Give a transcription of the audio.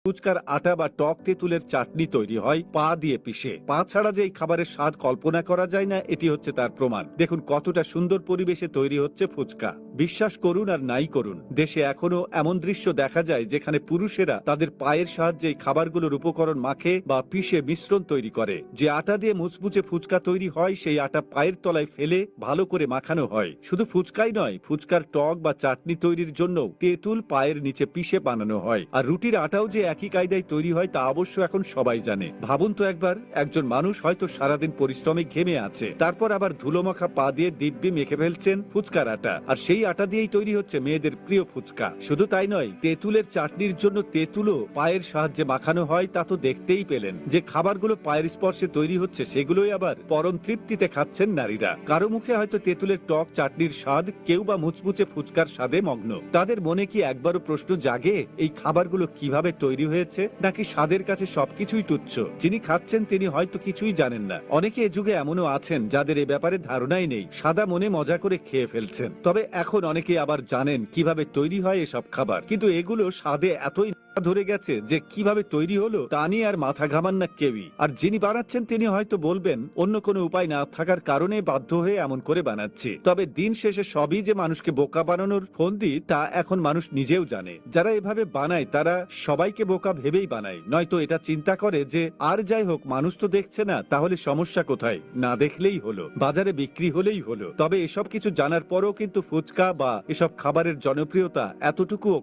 ফুচকার আটা বা টক তেঁতুলের চাটনি তৈরি হয় পা দিয়ে পিষে। পা ছাড়া যে এই খাবারের স্বাদ কল্পনা করা যায় না, এটি হচ্ছে তার প্রমাণ। দেখুন কতটা সুন্দর পরিবেশে তৈরি হচ্ছে ফুচকা। বিশ্বাস করুন আর নাই করুন, দেশে এখনো এমন দৃশ্য দেখা যায় যেখানে পুরুষেরা তাদের পায়ের সাহায্যে এই খাবারগুলোর উপকরণ মাখে বা পিষে মিশ্রণ তৈরি করে। যে আটা দিয়ে মুচমুচে ফুচকা তৈরি হয়, সেই আটা পায়ের তলায় ফেলে ভালো করে মাখানো হয়। শুধু ফুচকাই নয়, ফুচকার টক বা চাটনি তৈরির জন্য তেঁতুল পায়ের নিচে পিষে বানানো হয়। আর রুটির আটাও যে একই কায়দায় তৈরি হয় তা অবশ্য এখন সবাই জানে। ভাবুন তো একবার, একজন মানুষ হয়তো সারাদিন পরিশ্রমে ঘেমে আছে, তারপর আবার ধুলোমাখা পা দিয়ে দিব্যি মেখে ফেলছেন ফুচকার আটা, আর সেই আটা দিয়েই তৈরি হচ্ছে মেয়েদের প্রিয় ফুচকা। শুধু তাই নয়, তেঁতুলের চাটনির জন্য তেঁতুলও পায়ের সাহায্যে মাখানো হয়। তা তো দেখতেই পেলেন। যে খাবারগুলো পায়ের স্পর্শে তৈরি হচ্ছে সেগুলোই আবার পরম তৃপ্তিতে খাচ্ছেন নারীরা। কারো মুখে হয়তো তেঁতুলের টক চাটনির স্বাদ, কেউ বা মুচমুচে ফুচকার স্বাদে মগ্ন। তাদের মনে কি একবারও প্রশ্ন জাগে এই খাবারগুলো কিভাবে তৈরি হয়েছে, নাকি স্বাদের কাছে সবকিছুই তুচ্ছ? যিনি খাচ্ছেন তিনি হয়তো কিছুই জানেন না। অনেকে এ যুগে এমনও আছেন যাদের এ ব্যাপারে ধারণাই নেই, সাদা মনে মজা করে খেয়ে ফেলছেন। তবে এখন অনেকে আবার জানেন কিভাবে তৈরি হয় এসব খাবার, কিন্তু এগুলো স্বাদে এতই ধরে গেছে যে কিভাবে তৈরি হলো তা নিয়ে আর মাথা ঘামান না কেউই। আর যিনি বানাচ্ছেন তিনি হয়তো বলবেন অন্য কোনো উপায় না থাকার কারণে বাধ্য হয়ে এমন করে বানাচ্ছি। তবে দিন শেষে সবই যে মানুষকে বোকা বানানোর ফন্দি তা এখন মানুষ নিজেও জানে। যারা এভাবে বানায় তারা সবাইকে বোকা ভেবেই বানায়, নয়তো এটা চিন্তা করে যে আর যাই হোক মানুষ তো দেখছে না, তাহলে সমস্যা কোথায়, না দেখলেই হলো, বাজারে বিক্রি হলেই হলো। তবে এসব কিছু জানার পরও কিন্তু ফুচকা বা এসব খাবারের জনপ্রিয়তা এতটুকুও